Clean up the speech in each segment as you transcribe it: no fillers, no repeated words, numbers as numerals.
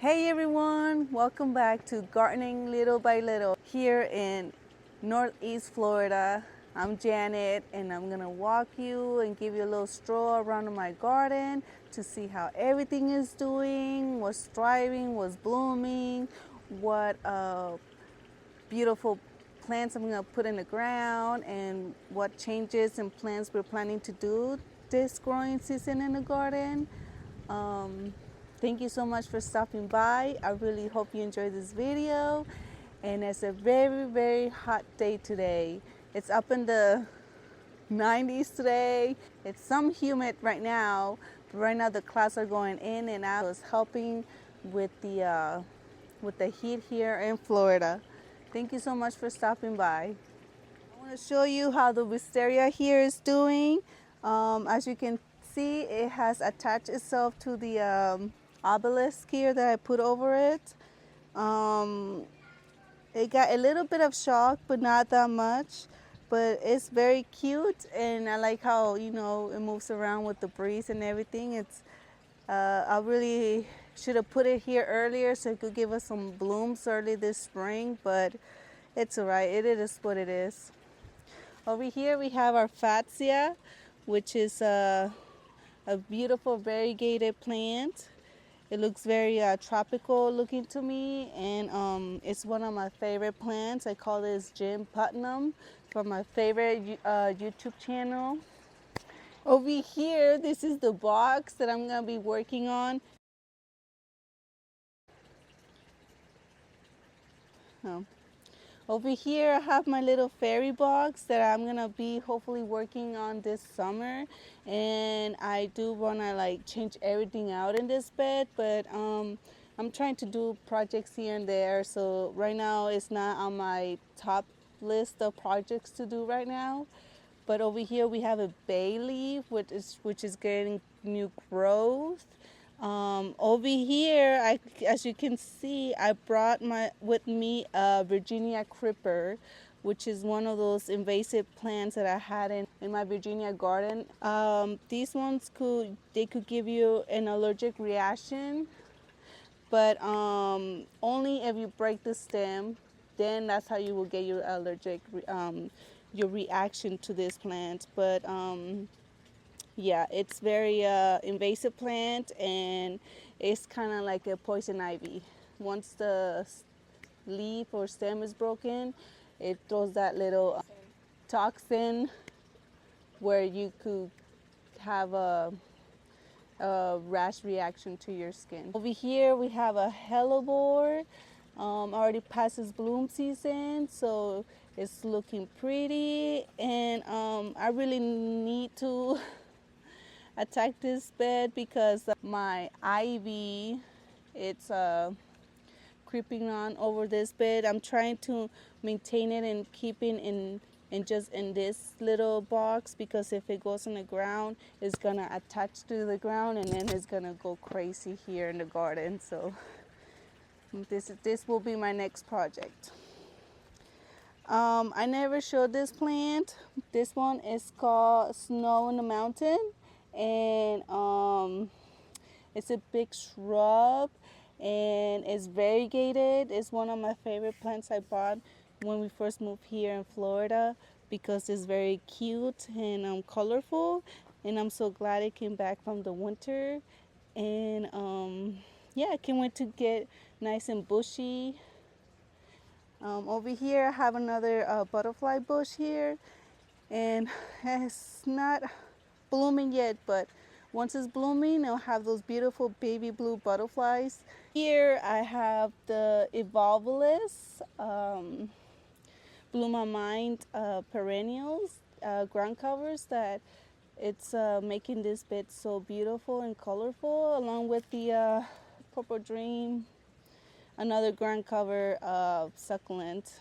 Hey everyone, welcome back to Gardening Little by Little here in Northeast Florida. I'm Janet and I'm gonna walk you and give you a little stroll around my garden to see how everything is doing, what's thriving, what's blooming, what beautiful plants I'm gonna put in the ground, and what changes and plants we're planning to do this growing season in the garden. Um, Thank you so much for stopping by. I really hope you enjoyed this video. And it's a very, very hot day today. It's up in the 90s today. It's some humid right now, but right now the clouds are going in and out. It's helping with the heat here in Florida. Thank you so much for stopping by. I want to show you how the wisteria here is doing. As you can see, it has attached itself to the obelisk here that I put over it. Um, it got a little bit of shock, but not that much. But it's very cute, and I like how it moves around with the breeze and everything. I really should have put it here earlier so it could give us some blooms early this spring, but it's alright. It is what it is. Over here we have our fatsia, which is a beautiful variegated plant. It looks very tropical looking to me, and it's one of my favorite plants. I call this Jim Putnam from my favorite YouTube channel. Over here, this is the box that I'm gonna be working on. Oh. Over here I have my little fairy box that I'm gonna be hopefully working on this summer, and I do wanna like change everything out in this bed, but I'm trying to do projects here and there, so right now it's not on my top list of projects to do right now. But over here we have a bay leaf, which is getting new growth. Over here, as you can see, I brought with me a Virginia creeper, which is one of those invasive plants that I had in my Virginia garden. These ones could give you an allergic reaction, but only if you break the stem. Then that's how you will get your your reaction to this plant. But yeah, it's very invasive plant, and it's kind of like a poison ivy. Once the leaf or stem is broken, it throws that little toxin where you could have a rash reaction to your skin. Over here we have a hellebore. Already past its bloom season, so it's looking pretty, and I really need to attack this bed because my ivy, it's creeping on over this bed. I'm trying to maintain it and keep it in just in this little box, because if it goes on the ground, it's gonna attach to the ground and then it's gonna go crazy here in the garden. So this will be my next project. I never showed this plant. This one is called Snow in the Mountain, and it's a big shrub, and it's variegated. It's one of my favorite plants I bought when we first moved here in Florida, because it's very cute and colorful, and I'm so glad it came back from the winter. And yeah, I can't wait to get nice and bushy. Over here I have another butterfly bush here, and it's not blooming yet, but once it's blooming, it'll have those beautiful baby blue butterflies. Here I have the evolvulus, bloom my mind perennials, ground covers, that it's making this bed so beautiful and colorful, along with the purple dream, another ground cover succulent.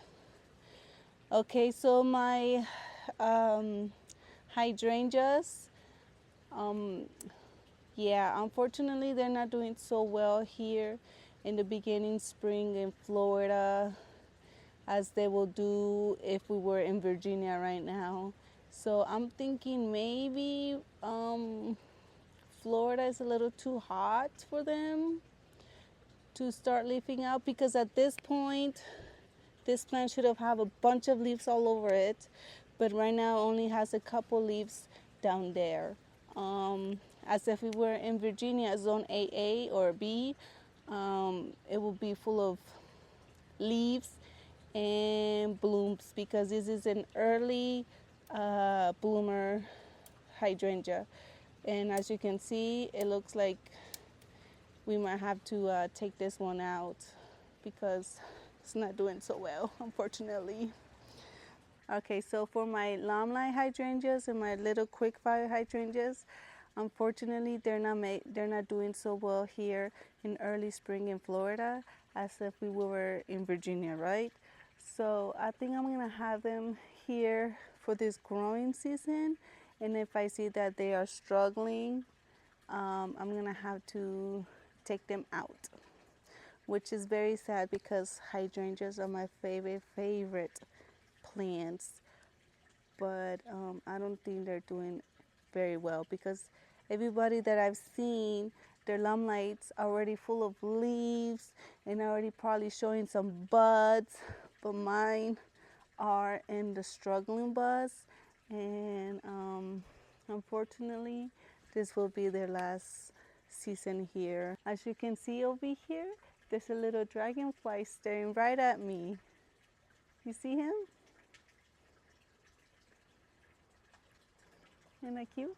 Okay, so my hydrangeas, yeah, unfortunately they're not doing so well here in the beginning spring in Florida as they will do if we were in Virginia right now. So I'm thinking maybe Florida is a little too hot for them to start leafing out, because at this point this plant should have a bunch of leaves all over it, but right now only has a couple leaves down there. As if we were in Virginia, zone AA or B, it will be full of leaves and blooms, because this is an early bloomer hydrangea. And as you can see, it looks like we might have to take this one out because it's not doing so well, unfortunately. Okay, so for my limelight hydrangeas and my little quick fire hydrangeas, unfortunately they're not doing so well here in early spring in Florida as if we were in Virginia, right? So I think I'm gonna have them here for this growing season, and if I see that they are struggling, I'm gonna have to take them out, which is very sad because hydrangeas are my favorite plants. But I don't think they're doing very well because everybody that I've seen, their limelights are already full of leaves and already probably showing some buds, but mine are in the struggling buds, and unfortunately this will be their last season here. As you can see over here, there's a little dragonfly staring right at me. You see him? Isn't that cute?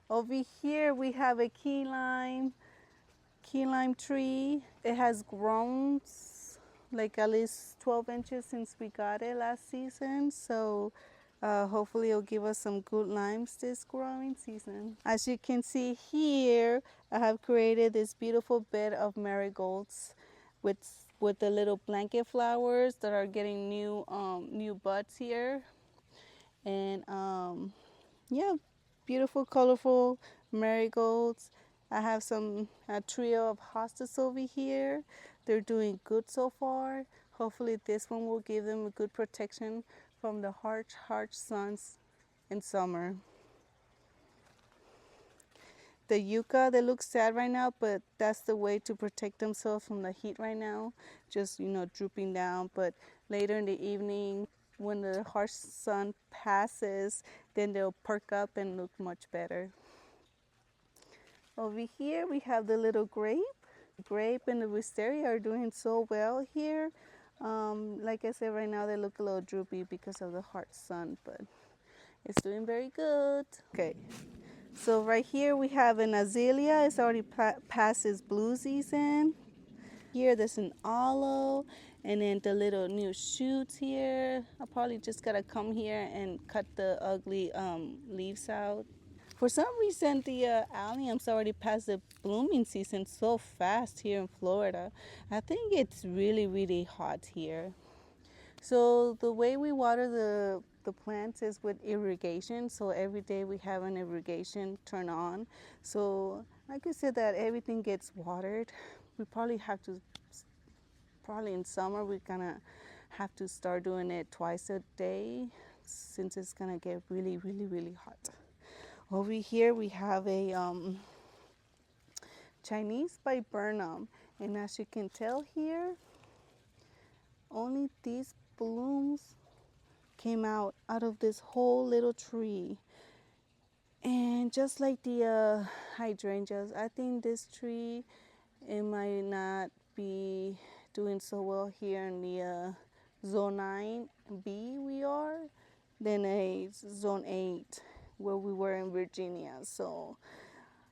Over here we have a key lime tree. It has grown like at least 12 inches since we got it last season. So hopefully it'll give us some good limes this growing season. As you can see here, I have created this beautiful bed of marigolds with the little blanket flowers that are getting new buds here. And yeah, beautiful, colorful marigolds. I have a trio of hostas over here. They're doing good so far. Hopefully this one will give them a good protection from the harsh suns in summer. The yucca, they look sad right now, but that's the way to protect themselves from the heat right now. Just, drooping down. But later in the evening, when the harsh sun passes, then they'll perk up and look much better. Over here, we have the little grape. Grape and the wisteria are doing so well here. Like I said, right now they look a little droopy because of the hot sun, but it's doing very good. Okay, so right here we have an azalea. It's already past its blue season. Here there's an aloe, and then the little new shoots here. I probably just gotta come here and cut the ugly leaves out. For some reason, the allium's already past the blooming season so fast here in Florida. I think it's really hot here. So the way we water the plants is with irrigation. So every day we have an irrigation turn on. So like I said, that everything gets watered. We probably have to, probably in summer, we're gonna have to start doing it twice a day since it's gonna get really hot. Over here we have a Chinese viburnum, and as you can tell here, only these blooms came out of this whole little tree. And just like the hydrangeas, I think this tree, it might not be doing so well here in the zone 9B we are than a zone 8 where we were in Virginia. So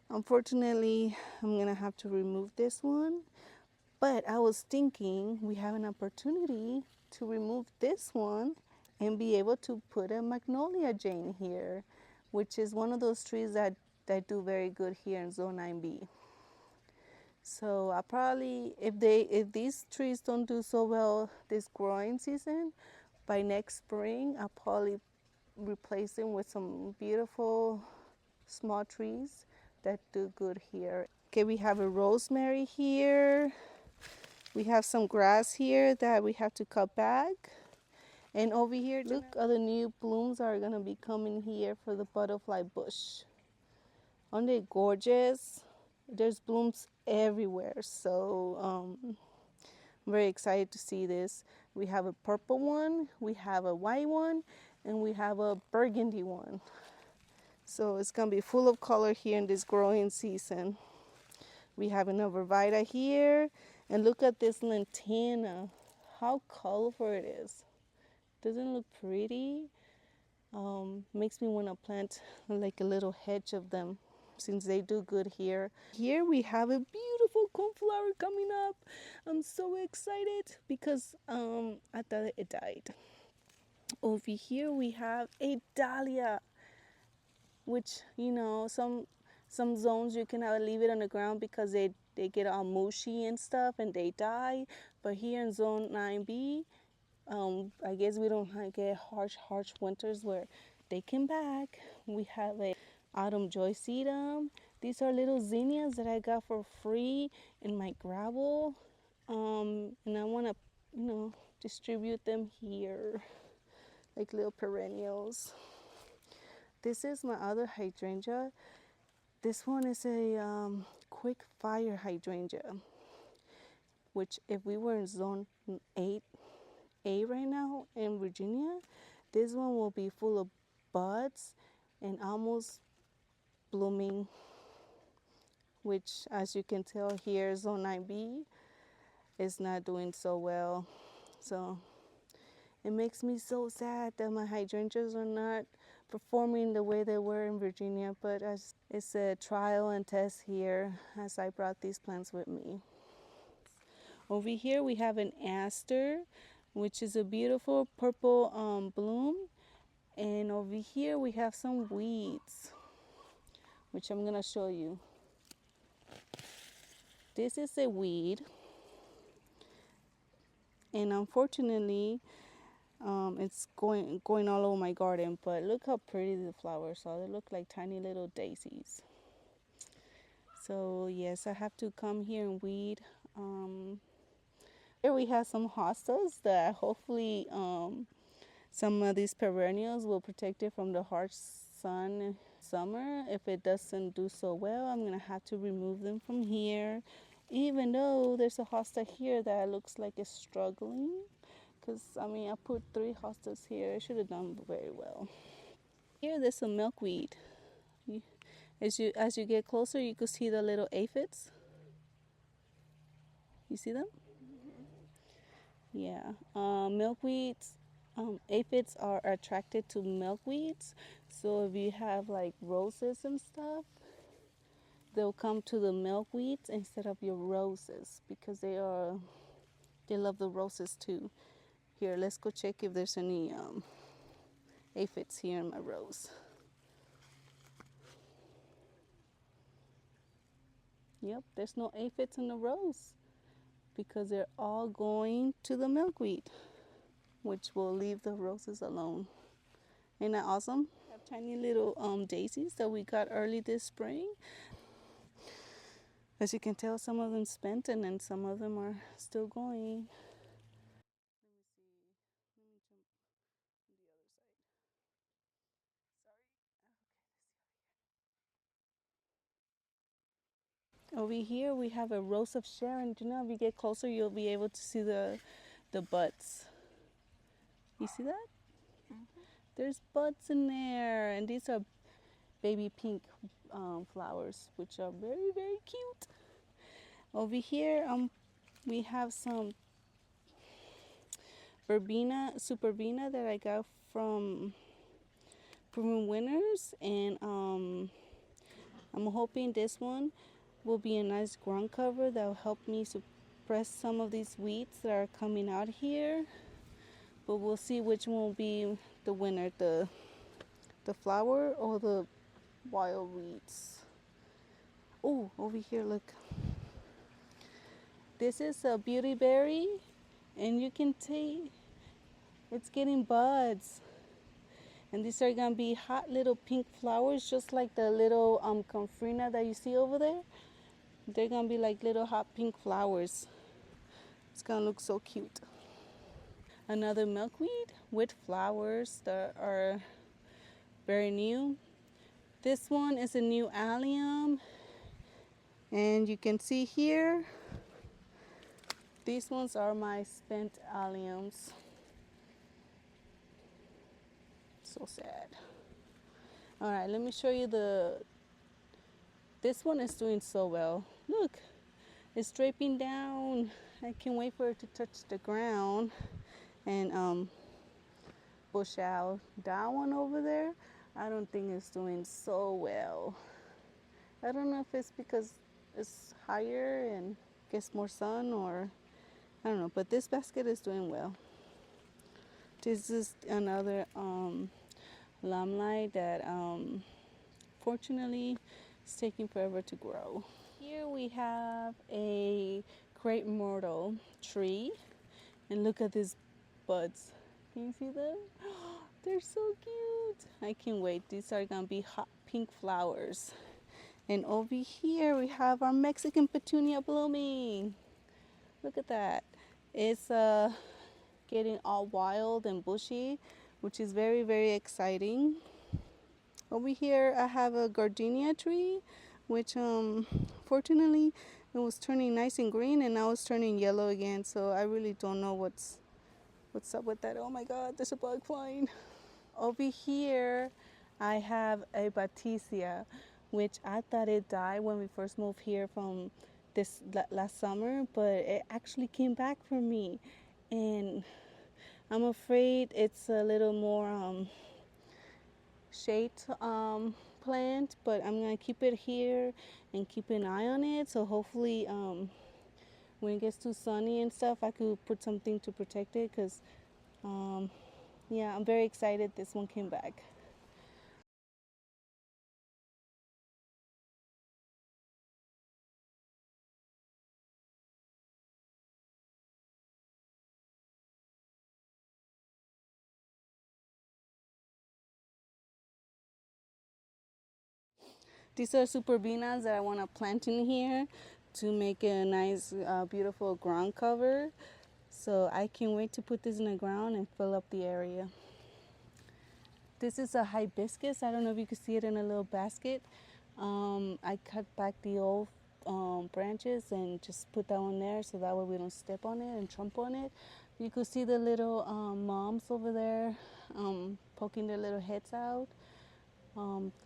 unfortunately, I'm gonna have to remove this one. But I was thinking we have an opportunity to remove this one and be able to put a magnolia jane here, which is one of those trees that do very good here in zone 9B. So I probably, if these trees don't do so well this growing season, by next spring I'll probably replace them with some beautiful small trees that do good here. Okay, we have a rosemary here. We have some grass here that we have to cut back. And over here, look, other new blooms are gonna be coming here for the butterfly bush. Aren't they gorgeous? There's blooms everywhere. So I'm very excited to see this. We have a purple one, we have a white one, and we have a burgundy one. So it's gonna be full of color here in this growing season. We have an arborvitae here, and look at this lantana. How colorful it is. Doesn't it look pretty? Makes me want to plant like a little hedge of them since they do good here. Here we have a beautiful coneflower coming up. I'm so excited because I thought it died. Over here we have a dahlia, which some zones you can leave it on the ground because they get all mushy and stuff and they die. But here in zone 9B, I guess we don't get harsh winters where they come back. We have a autumn joycetum. These are little zinnias that I got for free in my gravel, and I want to, distribute them here like little perennials. This is my other hydrangea. This one is a quick fire hydrangea, which if we were in zone 8A right now in Virginia, this one will be full of buds and almost blooming, which as you can tell here, zone 9B is not doing so well. So it makes me so sad that my hydrangeas are not performing the way they were in Virginia, but as it's a trial and test here as I brought these plants with me. Over here we have an aster, which is a beautiful purple bloom. And over here we have some weeds, which I'm gonna show you. This is a weed, and unfortunately, it's going all over my garden. But look how pretty the flowers are. They look like tiny little daisies. So yes, I have to come here and weed. Here we have some hostas that hopefully some of these perennials will protect it from the harsh sun summer. If it doesn't do so well, I'm gonna have to remove them from here. Even though there's a hosta here that looks like it's struggling, because I put 3 hostas here. It should have done very well. Here there's some milkweed. As you get closer, you can see the little aphids. You see them? Yeah. Milkweeds. Aphids are attracted to milkweeds. So if you have like roses and stuff, they'll come to the milkweeds instead of your roses because they love the roses too. Here, let's go check if there's any aphids here in my rose. Yep, there's no aphids in the rose because they're all going to the milkweed, which will leave the roses alone. Ain't that awesome? We have tiny little daisies that we got early this spring. As you can tell, some of them spent and then some of them are still going. Over here we have a rose of Sharon. Do you know if you get closer you'll be able to see the buds. You see that? Mm-hmm. There's buds in there, and these are baby pink flowers, which are very, very cute. Over here we have some verbena, superbena that I got from Winners, and I'm hoping this one will be a nice ground cover that will help me suppress some of these weeds that are coming out here. But we'll see which one will be the winner, the flower or the wild weeds. Oh, over here, look. This is a beauty berry, and you can see it's getting buds. And these are gonna be hot little pink flowers, just like the little confrina that you see over there. They're gonna be like little hot pink flowers. It's gonna look so cute. Another milkweed with flowers that are very new. This one is a new allium. And you can see here, these ones are my spent alliums. So sad. All right, let me show you this one is doing so well. Look, it's draping down. I can't wait for it to touch the ground and bush out. That one over there, I don't think it's doing so well. I don't know if it's because it's higher and gets more sun, or I don't know, but this basket is doing well. This is another limelight that fortunately is taking forever to grow. Here we have a crepe myrtle tree, and look at these buds. Can you see them? They're so cute. I can't wait. These are gonna be hot pink flowers. And over here we have our Mexican petunia blooming. Look at that. It's getting all wild and bushy, which is very, very exciting. Over here I have a gardenia tree, which fortunately it was turning nice and green, and now it's turning yellow again. So I really don't know what's up with that. Oh my God, there's a bug flying. Over here I have a Baticia, which I thought it died when we first moved here from this last summer, but it actually came back for me, and I'm afraid it's a little more shade plant, but I'm gonna keep it here and keep an eye on it. So hopefully, when it gets too sunny and stuff, I could put something to protect it. Cause yeah, I'm very excited this one came back. These are super beanas that I want to plant in here to make a nice, beautiful ground cover. So I can't wait to put this in the ground and fill up the area. This is a hibiscus. I don't know if you can see it in a little basket. I cut back the old branches and just put that one there so that way we don't step on it and trample on it. You could see the little moms over there poking their little heads out.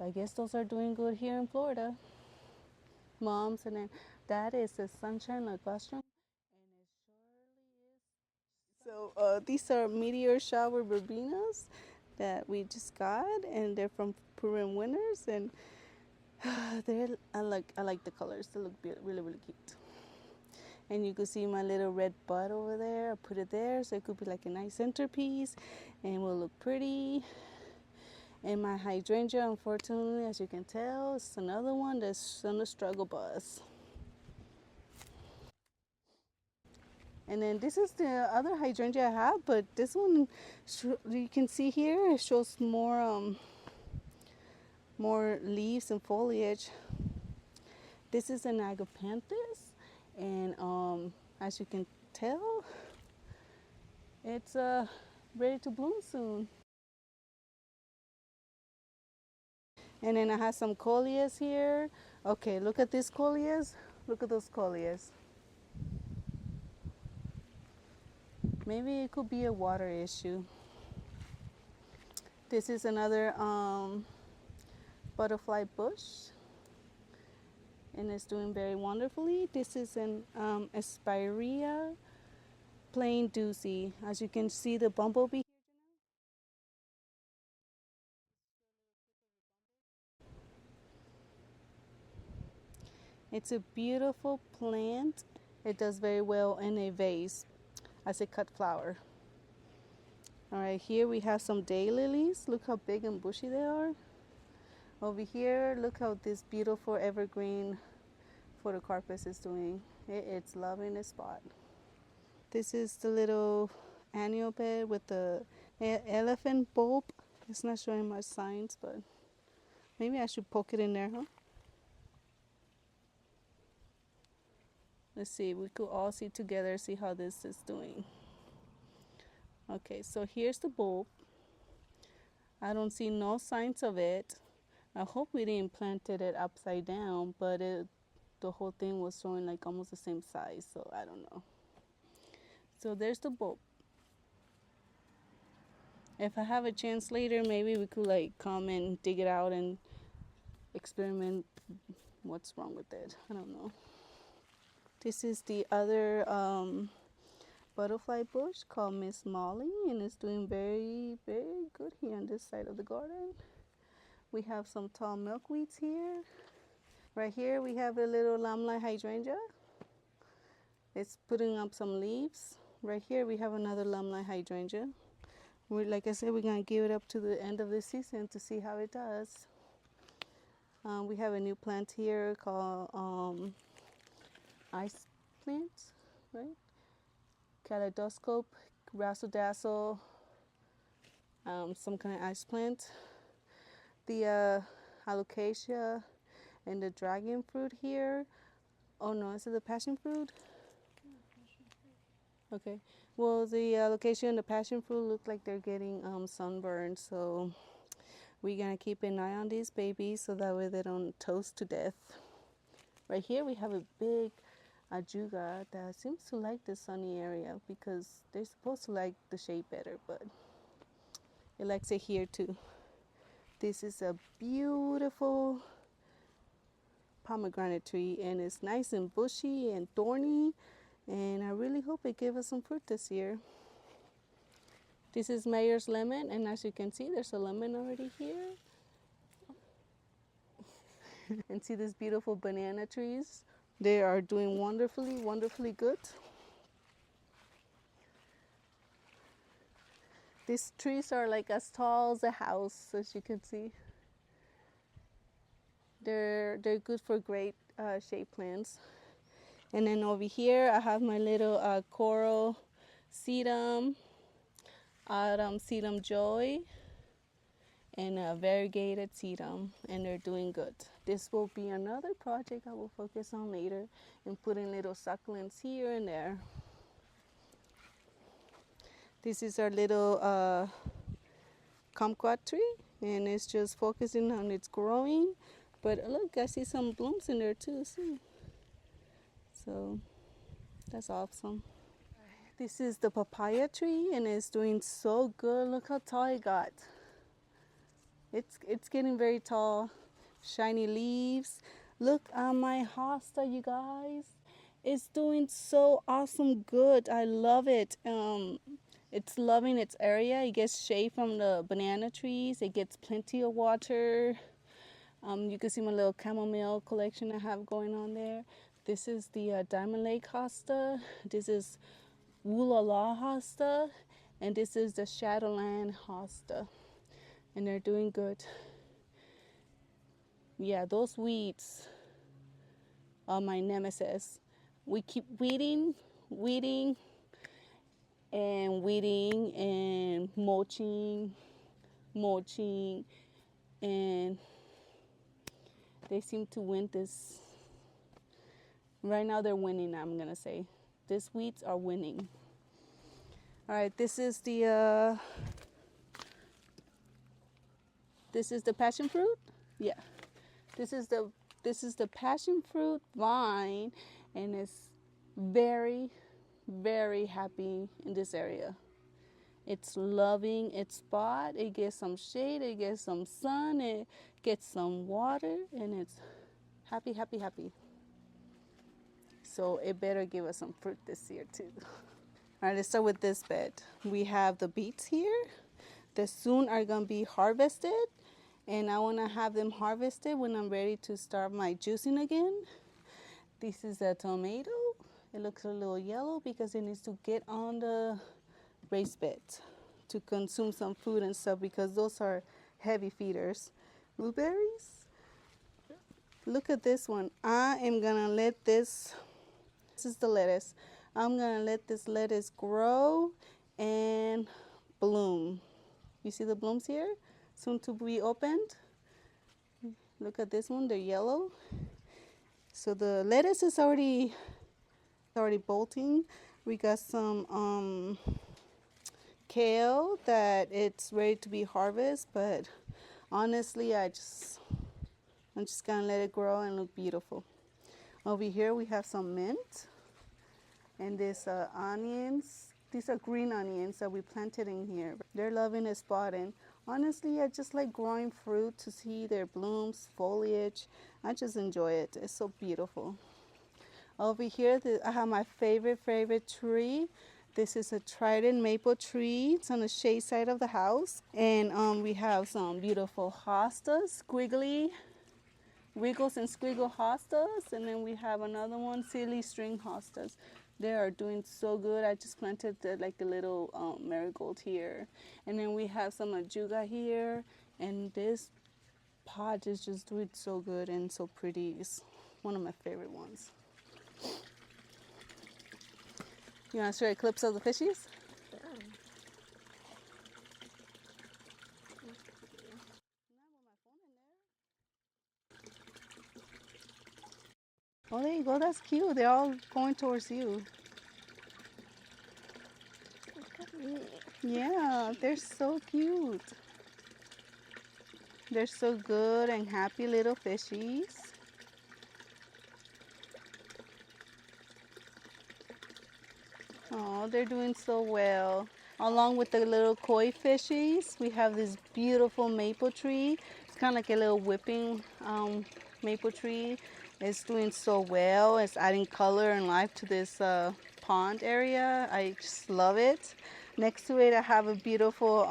I guess those are doing good here in Florida. Moms, and then that is the sunshine ligustrum. So these are meteor shower verbenas that we just got, and they're from Purim Winners, and I like the colors. They look really, really cute. And you can see my little red bud over there. I put it there so it could be like a nice centerpiece and will look pretty. And my hydrangea, unfortunately, as you can tell, is another one that's on the struggle bus. And then this is the other hydrangea I have, but this one, you can see here, it shows more leaves and foliage. This is an agapanthus, and as you can tell, it's ready to bloom soon. And then I have some coleus here. Okay, look at these coleus. Look at those coleus. Maybe it could be a water issue. This is another butterfly bush, and it's doing very wonderfully. This is an Aspirea plain doozy. As you can see, the bumblebee. It's a beautiful plant. It does very well in a vase as a cut flower. All right, here we have some daylilies. Look how big and bushy they are. Over here, look how this beautiful evergreen photocarpus is doing. It's loving its spot. This is the little annual bed with the elephant bulb. It's not showing much signs, but maybe I should poke it in there, huh? Let's see, we could all see together, see how this is doing. Okay, so here's the bulb. I don't see no signs of it. I hope we didn't planted it upside down, but the whole thing was showing like almost the same size, so I don't know. So there's the bulb. If I have a chance later, maybe we could like come and dig it out and experiment what's wrong with it. I don't know. This is the other butterfly bush called Miss Molly, and it's doing very, very good here on this side of the garden. We have some tall milkweeds here. Right here we have a little limelight hydrangea. It's putting up some leaves. Right here we have another limelight hydrangea. Like I said, we're gonna give it up to the end of the season to see how it does. We have a new plant here called ice plant, right? Kaleidoscope, razzle-dazzle, some kind of ice plant. The alocasia and the dragon fruit here. Oh no, is it the passion fruit? Okay. Well, the alocasia and the passion fruit look like they're getting sunburned, so we're gonna keep an eye on these babies so that way they don't toast to death. Right here we have a big ajuga that seems to like the sunny area because they're supposed to like the shade better, but it likes it here too. This is a beautiful pomegranate tree, and it's nice and bushy and thorny, and I really hope it gives us some fruit this year. This is Mayer's lemon, and as you can see, there's a lemon already here. And see these beautiful banana trees? They are doing wonderfully, wonderfully good. These trees are like as tall as a house, as you can see. They're good for great shade plants. And then over here, I have my little coral sedum, autumn sedum joy, and a variegated sedum, and they're doing good. This will be another project I will focus on later and putting little succulents here and there. This is our little kumquat tree, and it's just focusing on its growing. But look, I see some blooms in there too. See? So that's awesome. This is the papaya tree, and it's doing so good. Look how tall it got. It's getting very tall. Shiny leaves. Look at my hosta, you guys. It's doing so awesome good. I love it. It's loving its area. It gets shade from the banana trees. It gets plenty of water. You can see my little chamomile collection I have going on there. This is the Diamond Lake hosta. This is Woolala hosta. And this is the Shadowland hosta. And they're doing good. Yeah, those weeds are my nemesis. We keep weeding, and mulching, and they seem to win this. Right now they're winning, I'm gonna say. These weeds are winning. All right, this is the passion fruit. Yeah, this is the passion fruit vine, and it's very, very happy in this area. It's loving its spot. It gets some shade, it gets some sun, it gets some water, and it's happy, happy, happy. So it better give us some fruit this year too. All right, let's start with this bed. We have the beets here that soon are gonna be harvested, and I wanna have them harvested when I'm ready to start my juicing again. This is a tomato. It looks a little yellow because it needs to get on the raised bed to consume some food and stuff because those are heavy feeders. Blueberries. Look at this one. I am gonna let this is the lettuce. I'm gonna let this lettuce grow and bloom. You see the blooms here? Soon to be opened. Look at this one, they're yellow. So the lettuce is already bolting. We got some kale that it's ready to be harvested, but honestly I'm just gonna let it grow and look beautiful. Over here we have some mint and this onions. These are green onions that we planted in here. They're loving this spot, and honestly, I just like growing fruit to see their blooms, foliage. I just enjoy it. It's so beautiful. Over here, I have my favorite tree. This is a trident maple tree. It's on the shade side of the house. And we have some beautiful hostas, squiggly, wiggles and squiggle hostas. And then we have another one, silly string hostas. They are doing so good. I just planted like a little marigold here. And then we have some ajuga here. And this pot is just doing so good and so pretty. It's one of my favorite ones. You want to show a clips of the fishies? Oh, there you go. That's cute. They're all going towards you. Yeah, they're so cute. They're so good and happy little fishies. Oh, they're doing so well. Along with the little koi fishies, we have this beautiful maple tree. It's kind of like a little whipping maple tree. It's doing so well. It's adding color and life to this pond area. I just love it. Next to it, I have a beautiful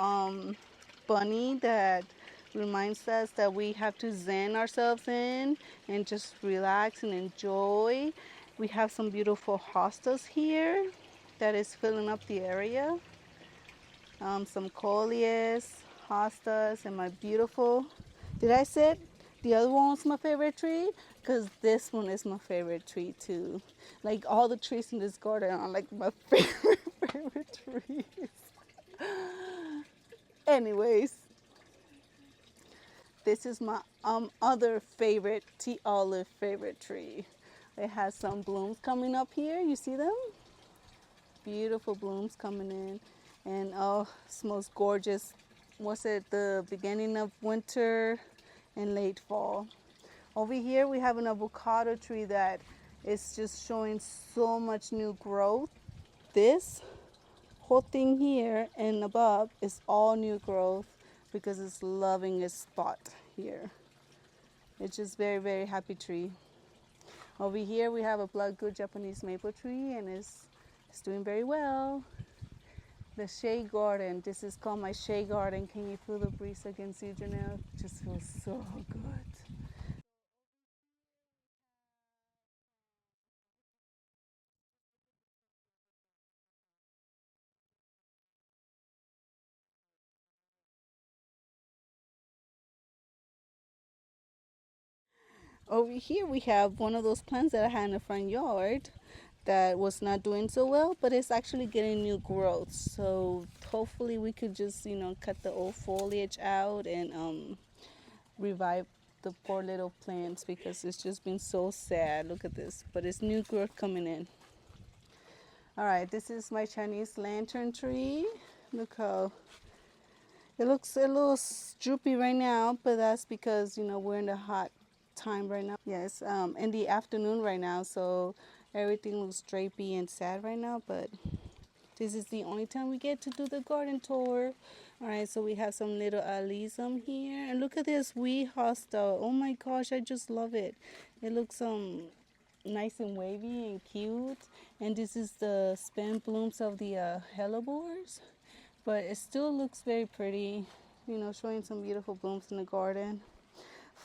bunny that reminds us that we have to zen ourselves in and just relax and enjoy. We have some beautiful hostas here that is filling up the area. Some coleus, hostas, and my beautiful, did I say the other one was my favorite tree? Because this one is my favorite tree too. Like all the trees in this garden are like my favorite trees. Anyways, this is my other favorite tea olive favorite tree. It has some blooms coming up here. You see them? Beautiful blooms coming in, and oh, it's most gorgeous. Was it the beginning of winter and late fall? Over here we have an avocado tree that is just showing so much new growth. This whole thing here and above is all new growth because it's loving its spot here. It's just very happy tree. Over here we have a blood good Japanese maple tree, and it's doing very well. The shade garden, this is called my shade garden. Can you feel the breeze against you, Janelle? It just feels so good. Over here we have one of those plants that I had in the front yard that was not doing so well, but it's actually getting new growth. So hopefully we could just, cut the old foliage out and revive the poor little plants because it's just been so sad. Look at this, but it's new growth coming in. All right, this is my Chinese lantern tree. Look how it looks a little droopy right now, but that's because, we're in the hot time right now. Yes, in the afternoon right now, so everything looks drapey and sad right now, but this is the only time we get to do the garden tour. All right, so we have some little alizum here, and look at this wee hosta. Oh my gosh, I just love it. It looks nice and wavy and cute, and this is the spent blooms of the hellebores, but it still looks very pretty, showing some beautiful blooms in the garden.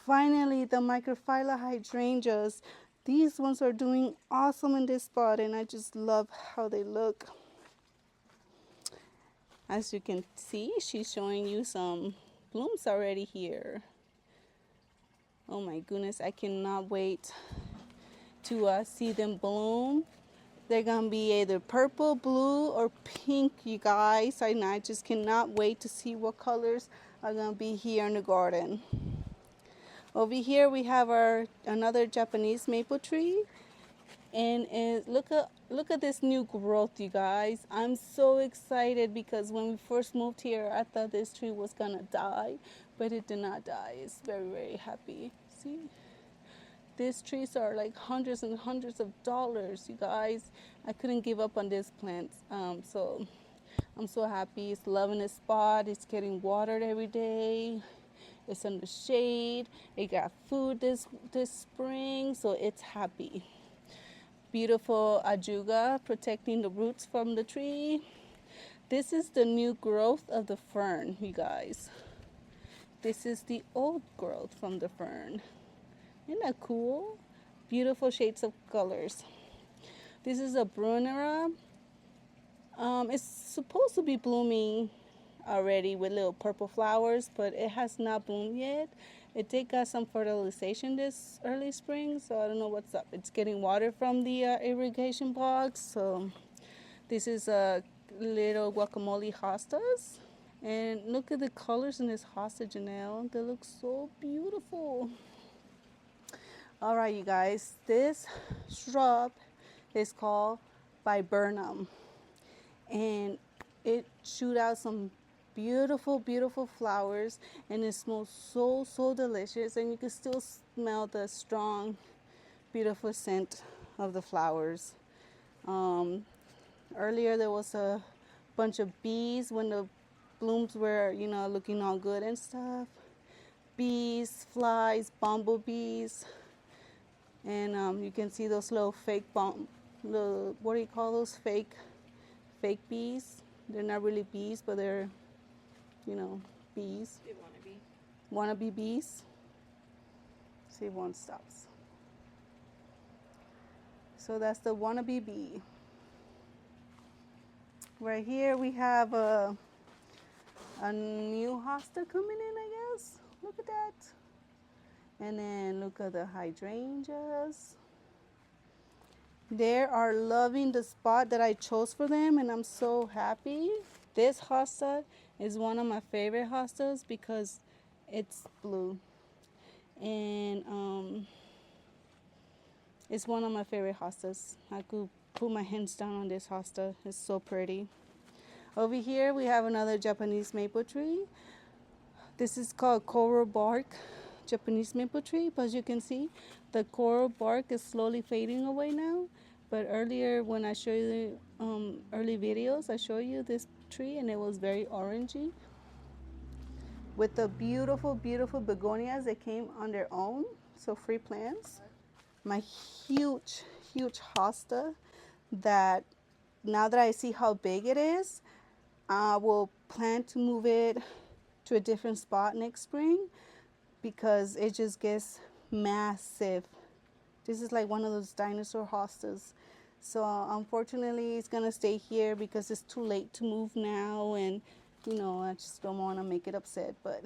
Finally, the microphylla hydrangeas. These ones are doing awesome in this spot, and I just love how they look. As you can see, she's showing you some blooms already here. Oh my goodness, I cannot wait to see them bloom. They're gonna be either purple, blue, or pink, you guys. I just cannot wait to see what colors are gonna be here in the garden. Over here we have another Japanese maple tree, and look at this new growth, you guys. I'm so excited because when we first moved here, I thought this tree was gonna die, but it did not die. It's very happy. See? These trees are like hundreds and hundreds of dollars, you guys. I couldn't give up on this plant. So I'm so happy. It's loving its spot. It's getting watered every day. It's in the shade. It got food this spring, so it's happy. Beautiful ajuga protecting the roots from the tree. This is the new growth of the fern, you guys. This is the old growth from the fern. Isn't that cool? Beautiful shades of colors. This is a brunera. It's supposed to be blooming already with little purple flowers, but it has not bloomed yet. It did got some fertilization this early spring, so I don't know what's up. It's getting water from the irrigation box. So this is a little guacamole hostas. And look at the colors in this hosta, Janelle. They look so beautiful. All right, you guys, this shrub is called viburnum, and it shoot out some beautiful, beautiful flowers, and it smells so delicious, and you can still smell the strong, beautiful scent of the flowers. Earlier there was a bunch of bees when the blooms were, looking all good and stuff. Bees, flies, bumblebees, and you can see those little fake what do you call those fake bees? They're not really bees, but they're, bees. They wanna be. Wannabe bees. See if one stops. So that's the wannabe bee. Right here we have a new hosta coming in, I guess. Look at that. And then look at the hydrangeas. They are loving the spot that I chose for them, and I'm so happy. This hosta is one of my favorite hostas because it's blue. And it's one of my favorite hostas. I could put my hands down on this hosta. It's so pretty. Over here we have another Japanese maple tree. This is called coral bark Japanese maple tree, but as you can see, the coral bark is slowly fading away now. But earlier when I showed you early videos, I showed you this tree and it was very orangey with the beautiful, beautiful begonias that came on their own, so free plants. My huge hosta that now that I see how big it is, I will plan to move it to a different spot next spring because it just gets massive. This is like one of those dinosaur hostas. So unfortunately it's gonna stay here because it's too late to move now, and I just don't want to make it upset. But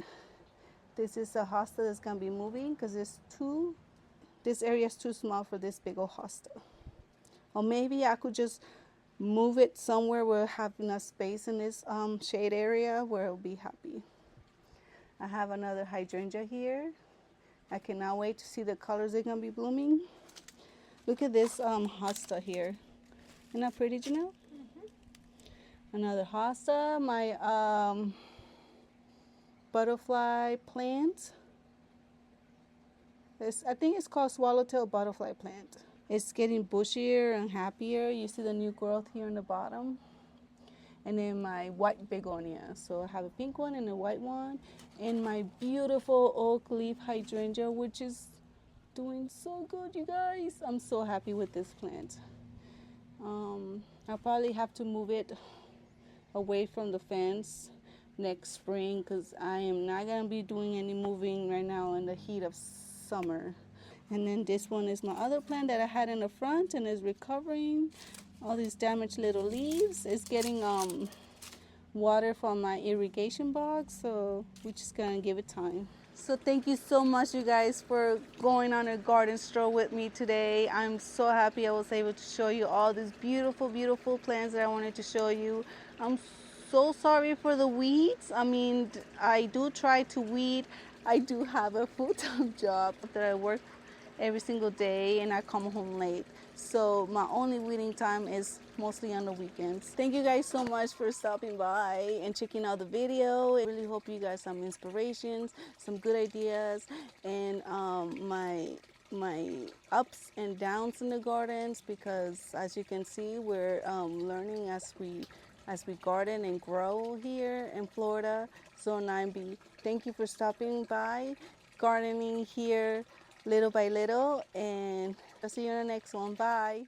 this is a hosta that's gonna be moving because this area is too small for this big old hosta. Or maybe I could just move it somewhere where I have enough space in this shade area where it'll be happy. I have another hydrangea here. I cannot wait to see the colors they're gonna be blooming. Look at this hosta here. Isn't that pretty, Janelle? Another hosta. My butterfly plant. I think it's called swallowtail butterfly plant. It's getting bushier and happier. You see the new growth here in the bottom. And then my white begonia. So I have a pink one and a white one. And my beautiful oak leaf hydrangea, which is doing so good, you guys. I'm so happy with this plant. I'll probably have to move it away from the fence next spring because I am not going to be doing any moving right now in the heat of summer. And then this one is my other plant that I had in the front and is recovering all these damaged little leaves. It's getting water from my irrigation box, so we're just gonna give it time. So thank you so much, you guys, for going on a garden stroll with me today. I'm so happy I was able to show you all these beautiful, beautiful plants that I wanted to show you. I'm so sorry for the weeds. I mean, I do try to weed. I do have a full-time job that I work every single day and I come home late. So my only weeding time is mostly on the weekends. Thank you guys so much for stopping by and checking out the video. I really hope you guys some inspirations, some good ideas, and my my ups and downs in the gardens, because as you can see, we're learning as we garden and grow here in Florida, Zone 9B. Thank you for stopping by, gardening here little by little, and I'll see you in the next one. Bye.